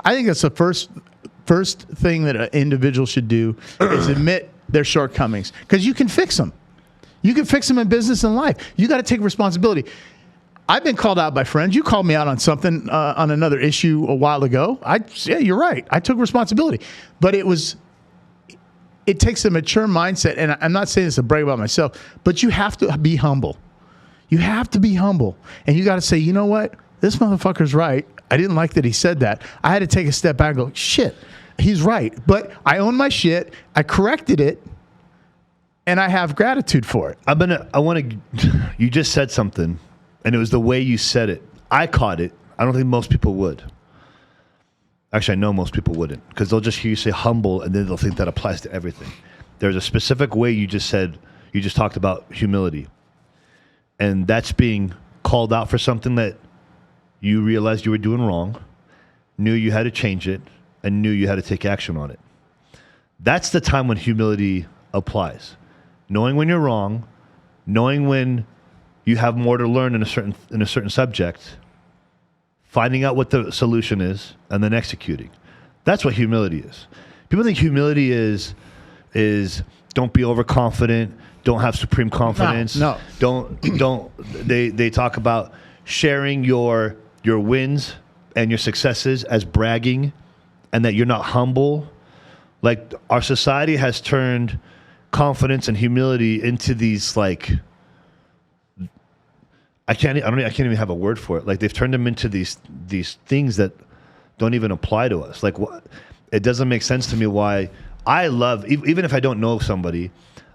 I think that's the first thing that an individual should do is admit their shortcomings, because you can fix them. You can fix them in business and life. You got to take responsibility. I've been called out by friends. You called me out on something, on another issue a while ago. Yeah, you're right. I took responsibility. But it takes a mature mindset, and I'm not saying this to brag about myself, but you have to be humble. You have to be humble. And you got to say, you know what? This motherfucker's right. I didn't like that he said that. I had to take a step back and go, shit, he's right. But I own my shit. I corrected it. And I have gratitude for it. You just said something, and it was the way you said it. I caught it. I don't think most people would. Actually, I know most people wouldn't, because they'll just hear you say humble, and then they'll think that applies to everything. There's a specific way you just talked about humility. And that's being called out for something that you realized you were doing wrong, knew you had to change it, and knew you had to take action on it. That's the time when humility applies. Knowing when you're wrong, knowing when you have more to learn in a certain subject, finding out what the solution is, and then executing. That's what humility is. People think humility is don't be overconfident, don't have supreme confidence. No. They talk about sharing your wins and your successes as bragging, and that you're not humble. Like, our society has turned confidence and humility into these, like, I can't even have a word for it. Like, they've turned them into these things that don't even apply to us. Like, it doesn't make sense to me why I love, even if I don't know somebody,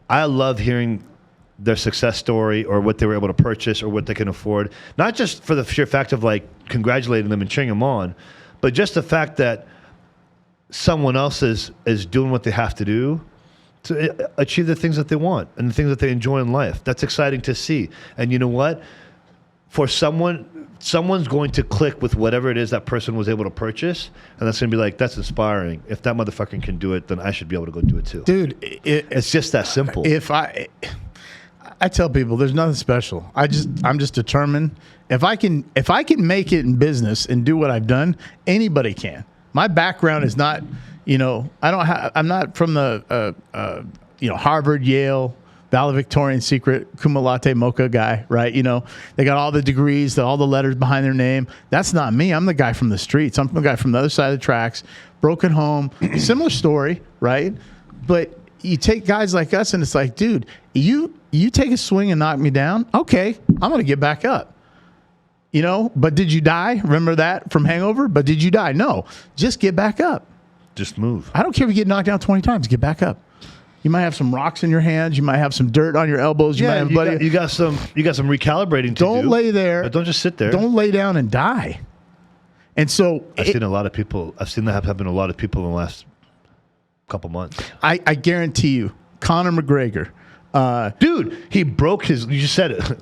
I love hearing their success story or what they were able to purchase or what they can afford. Not just for the sheer fact of, like, congratulating them and cheering them on, but just the fact that someone else is doing what they have to do to achieve the things that they want and the things that they enjoy in life. That's exciting to see. And you know what? For someone's going to click with whatever it is that person was able to purchase, and that's going to be like, that's inspiring. If that motherfucker can do it, then I should be able to go do it too. Dude, it's just that simple. If I tell people there's nothing special. I'm just determined. If I can make it in business and do what I've done, anybody can. My background is not, I'm not from the, Harvard, Yale, valedictorian, secret, cum laude, mocha guy, right? They got all the degrees, all the letters behind their name. That's not me. I'm the guy from the streets. I'm the guy from the other side of the tracks, broken home, similar story, right? But you take guys like us, and it's like, dude, you take a swing and knock me down. Okay, I'm going to get back up. But did you die? Remember that from Hangover? But did you die? No. Just get back up. Just move. I don't care if you get knocked down 20 times. Get back up. You might have some rocks in your hands. You might have some dirt on your elbows. You got some recalibrating to do. Don't lay there. But don't just sit there. Don't lay down and die. And so I've seen that happen to a lot of people in the last couple months. I guarantee you, Conor McGregor. Dude, he broke his, you just said it.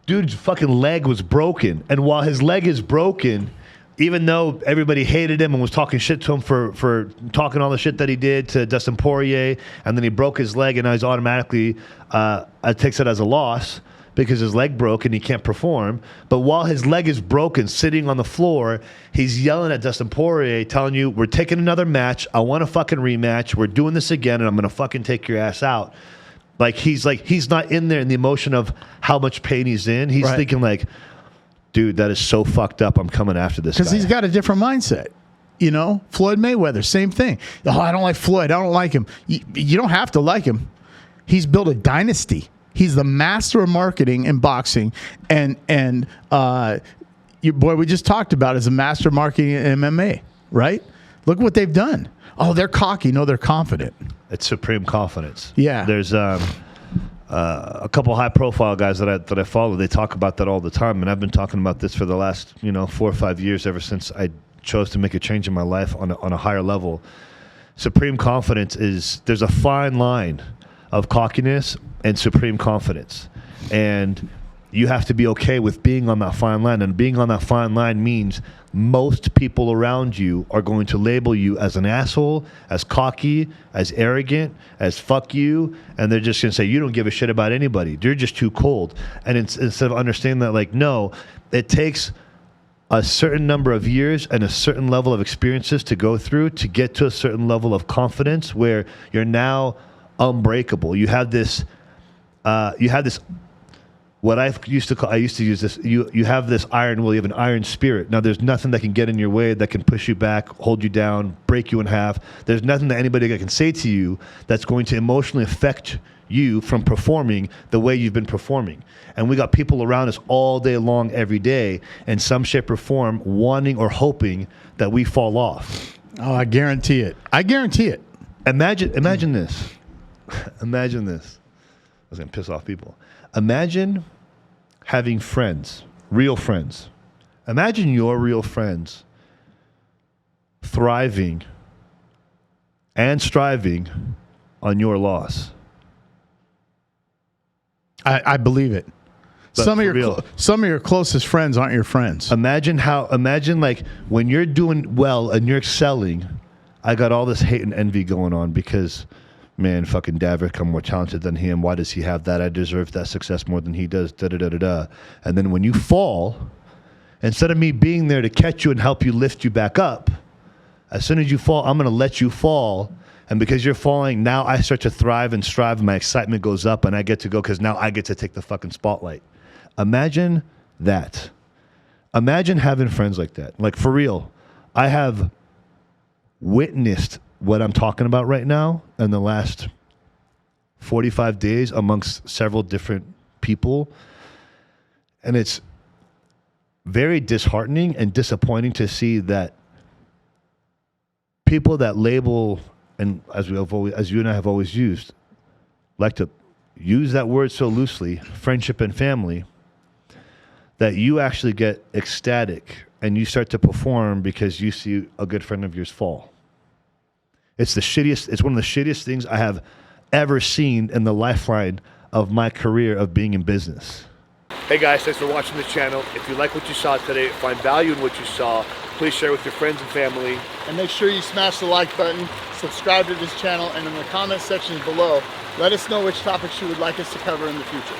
Dude's fucking leg was broken. And while his leg is broken, even though everybody hated him and was talking shit to him for talking all the shit that he did to Dustin Poirier, and then he broke his leg, and now he's automatically takes it as a loss because his leg broke and he can't perform. But while his leg is broken, sitting on the floor, he's yelling at Dustin Poirier, telling you, we're taking another match. I want a fucking rematch. We're doing this again, and I'm going to fucking take your ass out. He's not in there in the emotion of how much pain he's in. He's thinking like, dude, that is so fucked up. I'm coming after this guy. Because he's got a different mindset. Floyd Mayweather, same thing. Oh, I don't like Floyd. I don't like him. You don't have to like him. He's built a dynasty. He's the master of marketing in boxing. And your boy we just talked about is a master of marketing in MMA, right? Look what they've done. Oh, they're cocky. No, they're confident. It's supreme confidence. Yeah. There's a couple high-profile guys that I follow. They talk about that all the time, and I've been talking about this for the last 4 or 5 years, ever since I chose to make a change in my life on a higher level. Supreme confidence there's a fine line of cockiness and supreme confidence, and you have to be okay with being on that fine line. And being on that fine line means most people around you are going to label you as an asshole, as cocky, as arrogant, as fuck you, and they're just going to say, you don't give a shit about anybody. You're just too cold. And instead of understanding that, like, no, it takes a certain number of years and a certain level of experiences to go through to get to a certain level of confidence where you're now unbreakable. You have this, what I used to use this, you have this iron will, you have an iron spirit. Now there's nothing that can get in your way that can push you back, hold you down, break you in half. There's nothing that anybody can say to you that's going to emotionally affect you from performing the way you've been performing. And we got people around us all day long, every day, in some shape or form, wanting or hoping that we fall off. Oh, I guarantee it. I guarantee it. Imagine this. Imagine this. I was going to piss off people. Imagine having friends, real friends. Imagine your real friends thriving and striving on your loss. I believe it. But Some of your closest friends aren't your friends. Imagine like when you're doing well and you're excelling, I got all this hate and envy going on because, man, fucking Davrick, I'm more talented than him. Why does he have that? I deserve that success more than he does. And then when you fall, instead of me being there to catch you and help you lift you back up, as soon as you fall, I'm going to let you fall. And because you're falling, now I start to thrive and strive, and my excitement goes up, and I get to go because now I get to take the fucking spotlight. Imagine that. Imagine having friends like that. Like, for real, I have witnessed what I'm talking about right now in the last 45 days amongst several different people. And it's very disheartening and disappointing to see that people that label, and as you and I have always used, like to use that word so loosely, friendship and family, that you actually get ecstatic and you start to perform because you see a good friend of yours fall. It's one of the shittiest things I have ever seen in the lifeline of my career of being in business. Hey guys, thanks for watching the channel. If you like what you saw today, find value in what you saw, please share with your friends and family. And make sure you smash the like button, subscribe to this channel, and in the comment sections below, let us know which topics you would like us to cover in the future.